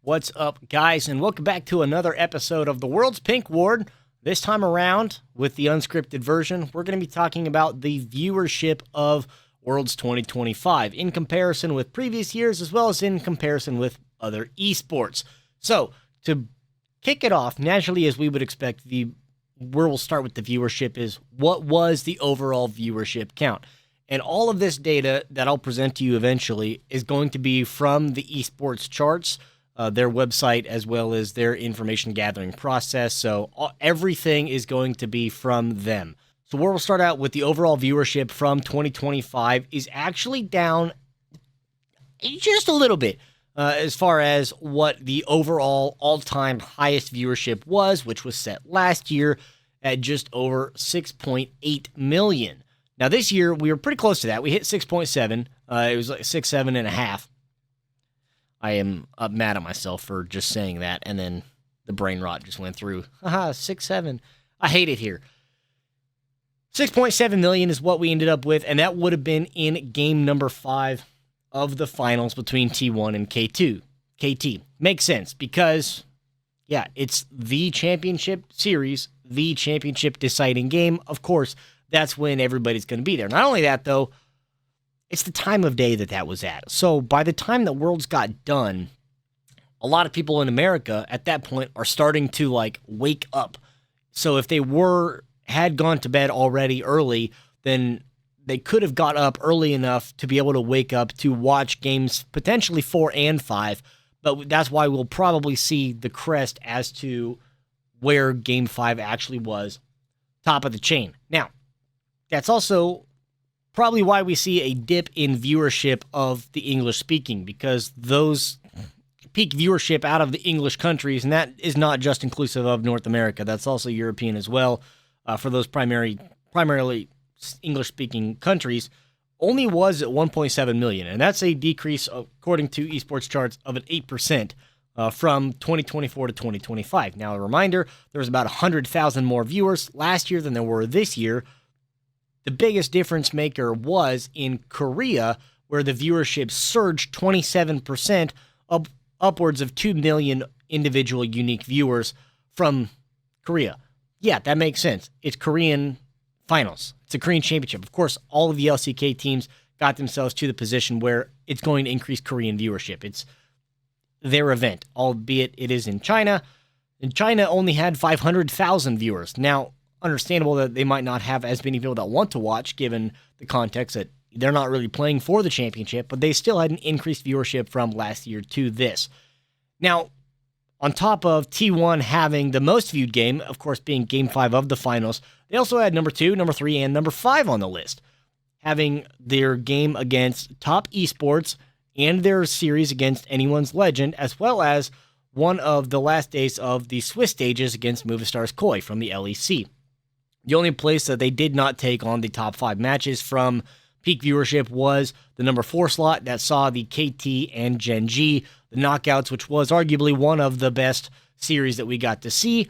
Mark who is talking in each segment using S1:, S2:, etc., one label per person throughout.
S1: What's up, guys, and welcome back to another episode of the World's Pink Ward. This time around, with the unscripted version, we're going to be talking about the viewership of Worlds 2025 in comparison with previous years, as well as in comparison with other esports. So, to kick it off, naturally, as we would expect, where we'll start with the viewership is what was the overall viewership count. And all of this data that I'll present to you eventually is going to be from the esports charts, their website, as well as their information gathering process. So everything is going to be from them. So where we'll start out with the overall viewership from 2025 is actually down just a little bit as far as what the overall all-time highest viewership was, which was set last year at just over 6.8 million. Now this year we were pretty close to that. We hit 6.7. It was like 6.5. I am mad at myself for just saying that, and then the brain rot just went through. Haha, 6.7. I hate it here. 6.7 million is what we ended up with, and that would have been in game number 5 of the finals between T1 and K2. KT. Makes sense, because, yeah, it's the championship series, the championship deciding game. Of course, that's when everybody's going to be there. Not only that, though, it's the time of day that was at. So by the time that Worlds got done, a lot of people in America at that point are starting to wake up. So if they had gone to bed already early, then they could have got up early enough to be able to wake up to watch games potentially 4 and 5. But that's why we'll probably see the crest as to where game 5 actually was, top of the chain. Now, that's also probably why we see a dip in viewership of the English speaking, because those peak viewership out of the English countries, and that is not just inclusive of North America, that's also European as well, for those primarily English speaking countries, only was at 1.7 million. And that's a decrease, according to esports charts, of an 8% from 2024 to 2025. Now, a reminder, there was about 100,000 more viewers last year than there were this year. The biggest difference maker was in Korea, where the viewership surged 27%, upwards of 2 million individual unique viewers from Korea. Yeah, that makes sense. It's Korean finals. It's a Korean championship. Of course, all of the LCK teams got themselves to the position where it's going to increase Korean viewership. It's their event, albeit it is in China. And China only had 500,000 viewers. Now, understandable that they might not have as many people that want to watch, given the context that they're not really playing for the championship, but they still had an increased viewership from last year to this. Now, on top of T1 having the most viewed game, of course being Game 5 of the finals, they also had number 2, number 3, and number 5 on the list, having their game against Top Esports and their series against Anyone's Legend, as well as one of the last days of the Swiss stages against Movistar's Koi from the LEC. The only place that they did not take on the top 5 matches from peak viewership was the number 4 slot that saw the KT and Gen G, the knockouts, which was arguably one of the best series that we got to see,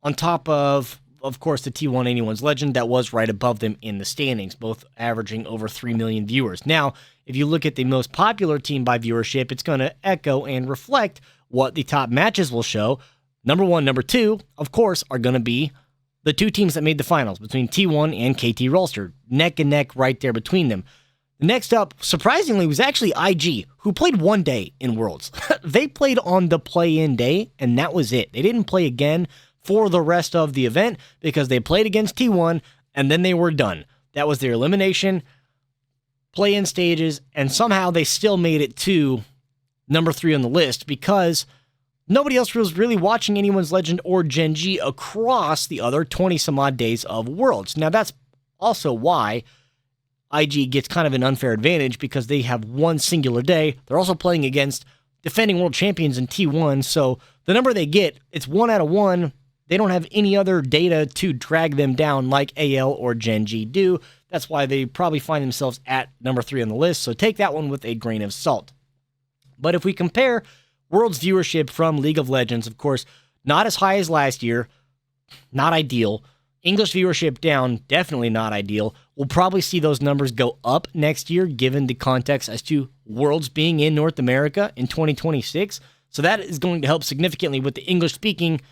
S1: on top of course, the T1 Anyone's Legend that was right above them in the standings, both averaging over 3 million viewers. Now, if you look at the most popular team by viewership, it's going to echo and reflect what the top matches will show. Number 1, number 2, of course, are going to be the two teams that made the finals between T1 and KT Rolster, neck and neck right there between them. Next up, surprisingly, was actually IG, who played one day in Worlds. They played on the play-in day, and that was it. They didn't play again for the rest of the event because they played against T1, and then they were done. That was their elimination, play-in stages, and somehow they still made it to number 3 on the list because nobody else was really watching Anyone's Legend or Gen G across the other 20-some-odd days of Worlds. Now, that's also why IG gets kind of an unfair advantage because they have one singular day. They're also playing against defending world champions in T1, so the number they get, it's 1 out of 1. They don't have any other data to drag them down like AL or Gen G do. That's why they probably find themselves at number 3 on the list, so take that one with a grain of salt. But if we compare World's viewership from League of Legends, of course, not as high as last year, not ideal. English viewership down, definitely not ideal. We'll probably see those numbers go up next year, given the context as to Worlds being in North America in 2026. So that is going to help significantly with the English speaking,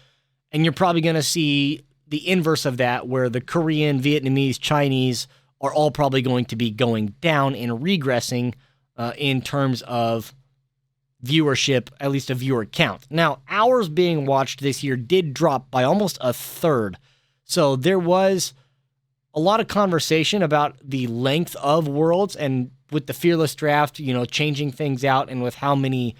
S1: and you're probably going to see the inverse of that, where the Korean, Vietnamese, Chinese are all probably going to be going down and regressing in terms of viewership, at least a viewer count. Now, hours being watched this year did drop by almost a third. So there was a lot of conversation about the length of Worlds, and with the Fearless Draft, changing things out and with how many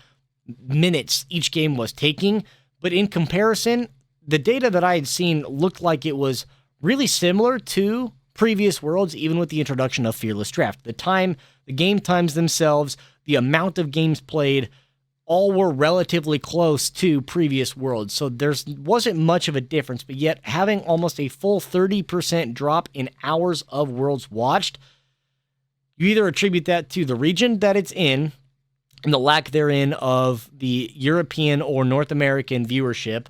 S1: minutes each game was taking. But in comparison, the data that I had seen looked like it was really similar to previous Worlds, even with the introduction of Fearless Draft. The game times themselves, the amount of games played, all were relatively close to previous Worlds. So there wasn't much of a difference, but yet having almost a full 30% drop in hours of Worlds watched, you either attribute that to the region that it's in and the lack therein of the European or North American viewership,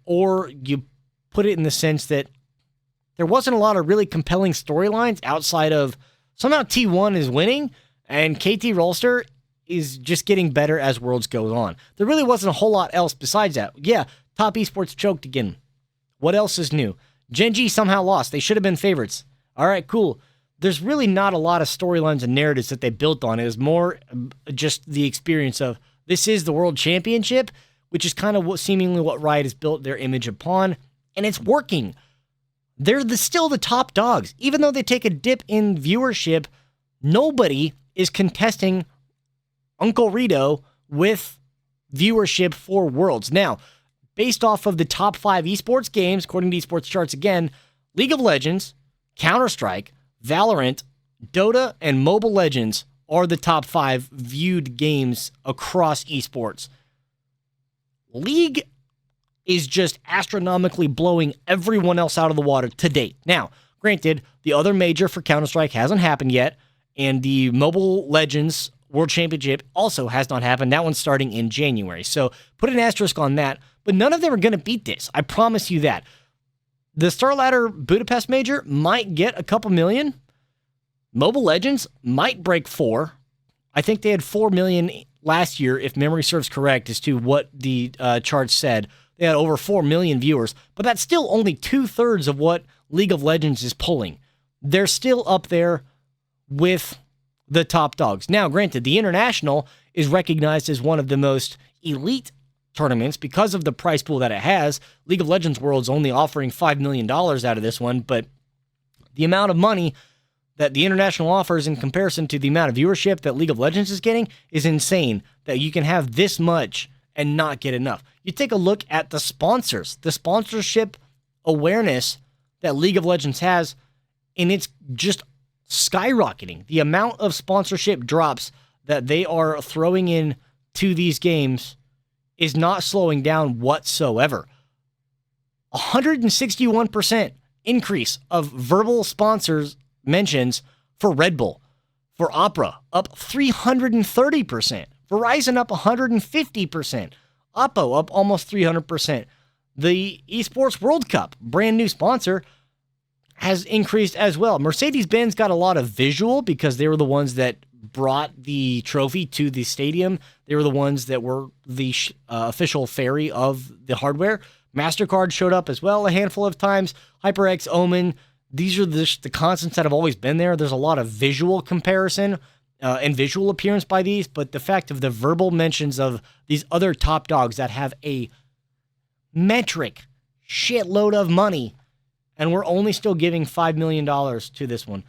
S1: or you put it in the sense that there wasn't a lot of really compelling storylines outside of somehow T1 is winning and KT Rolster is just getting better as Worlds goes on. There really wasn't a whole lot else besides that. Yeah, top esports choked again. What else is new? Gen G somehow lost. They should have been favorites. All right, cool. There's really not a lot of storylines and narratives that they built on. It was more just the experience of this is the World Championship, which is kind of seemingly what Riot has built their image upon, and it's working. They're still the top dogs. Even though they take a dip in viewership, nobody is contesting Uncle Rito with viewership for Worlds. Now, based off of the top 5 esports games, according to esports charts again, League of Legends, Counter-Strike, Valorant, Dota, and Mobile Legends are the top 5 viewed games across esports. League is just astronomically blowing everyone else out of the water to date. Now, granted, the other major for Counter-Strike hasn't happened yet, and the Mobile Legends World Championship also has not happened. That one's starting in January. So put an asterisk on that. But none of them are going to beat this. I promise you that. The StarLadder Budapest Major might get a couple million. Mobile Legends might break 4. I think they had 4 million last year, if memory serves correct, as to what the charts said. They had over 4 million viewers. But that's still only 2/3 of what League of Legends is pulling. They're still up there with the top dogs. Now, granted, the International is recognized as one of the most elite tournaments because of the price pool that it has. League of Legends World's only offering $5 million out of this one, but the amount of money that the International offers in comparison to the amount of viewership that League of Legends is getting is insane, that you can have this much and not get enough. You take a look at the sponsors, the sponsorship awareness that League of Legends has, and it's just skyrocketing. The amount of sponsorship drops that they are throwing in to these games is not slowing down whatsoever. 161% increase of verbal sponsors mentions for Red Bull. For Opera, up 330%. Verizon up 150%. Oppo up almost 300%. The Esports World Cup, brand new sponsor, has increased as well. Mercedes-Benz got a lot of visual because they were the ones that brought the trophy to the stadium. They were the ones that were the official ferry of the hardware. MasterCard showed up as well a handful of times. HyperX, Omen, these are the constants that have always been there. There's a lot of visual comparison and visual appearance by these, but the fact of the verbal mentions of these other top dogs that have a metric shitload of money, and we're only still giving $5 million to this one.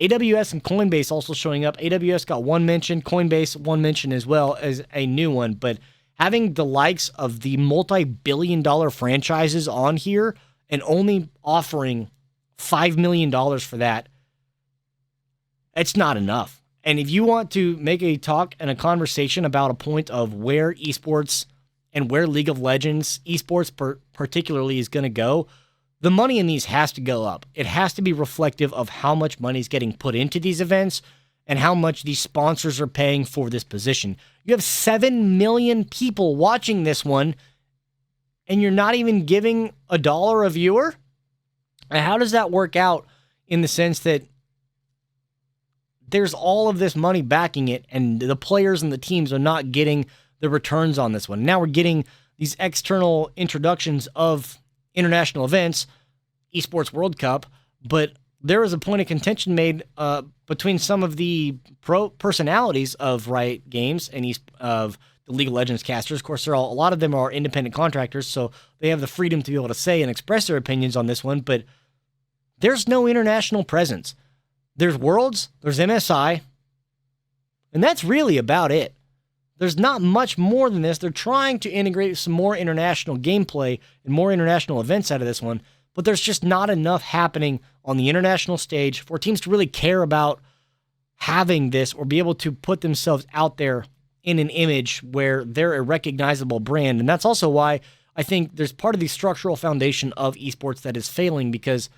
S1: AWS and Coinbase also showing up. AWS got 1 mention, Coinbase 1 mention as well as a new one, but having the likes of the multi-billion-dollar franchises on here and only offering $5 million for that, it's not enough. And if you want to make a talk and a conversation about a point of where esports and where League of Legends, esports particularly, is going to go, the money in these has to go up. It has to be reflective of how much money is getting put into these events and how much these sponsors are paying for this position. You have 7 million people watching this one, and you're not even giving $1 a viewer? And how does that work out in the sense that there's all of this money backing it, and the players and the teams are not getting the returns on this one. Now we're getting these external introductions of international events, Esports World Cup, but there is a point of contention made between some of the pro personalities of Riot Games and of the League of Legends casters. Of course, a lot of them are independent contractors, so they have the freedom to be able to say and express their opinions on this one, but there's no international presence. There's Worlds, there's MSI, and that's really about it. There's not much more than this. They're trying to integrate some more international gameplay and more international events out of this one, but there's just not enough happening on the international stage for teams to really care about having this or be able to put themselves out there in an image where they're a recognizable brand. And that's also why I think there's part of the structural foundation of esports that is failing, because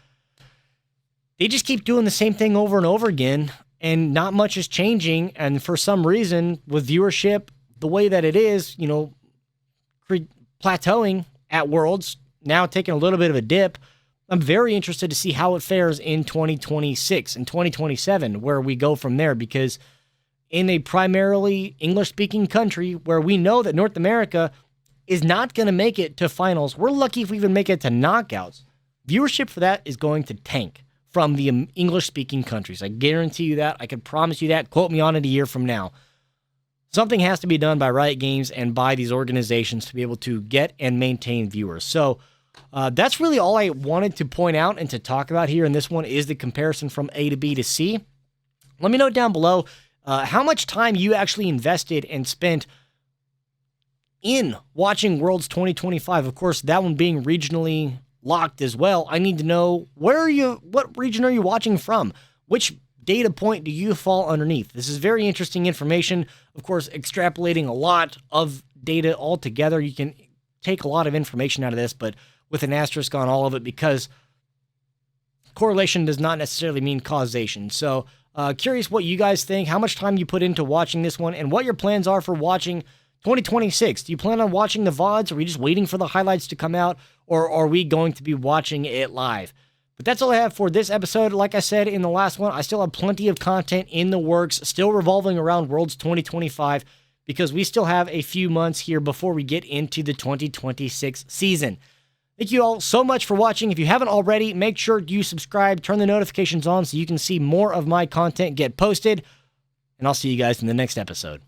S1: they just keep doing the same thing over and over again, and not much is changing. And for some reason, with viewership the way that it is, plateauing at Worlds, now taking a little bit of a dip, I'm very interested to see how it fares in 2026 and 2027, where we go from there, because in a primarily English-speaking country where we know that North America is not going to make it to finals, we're lucky if we even make it to knockouts. Viewership for that is going to tank from the English-speaking countries. I guarantee you that. I can promise you that. Quote me on it a year from now. Something has to be done by Riot Games and by these organizations to be able to get and maintain viewers. So that's really all I wanted to point out and to talk about here in this one, is the comparison from A to B to C. Let me know down below how much time you actually invested and spent in watching Worlds 2025. Of course, that one being regionally locked as well. I need to know, what region are you watching from? Which data point do you fall underneath? This is very interesting information. Of course, extrapolating a lot of data altogether, you can take a lot of information out of this, but with an asterisk on all of it, because correlation does not necessarily mean causation. So curious what you guys think, how much time you put into watching this one, and what your plans are for watching 2026. Do you plan on watching the VODs? Are we just waiting for the highlights to come out, or are we going to be watching it live? But that's all I have for this episode. Like I said in the last one, I still have plenty of content in the works, still revolving around Worlds 2025, because we still have a few months here before we get into the 2026 season. Thank you all so much for watching. If you haven't already, make sure you subscribe, turn the notifications on so you can see more of my content get posted, and I'll see you guys in the next episode.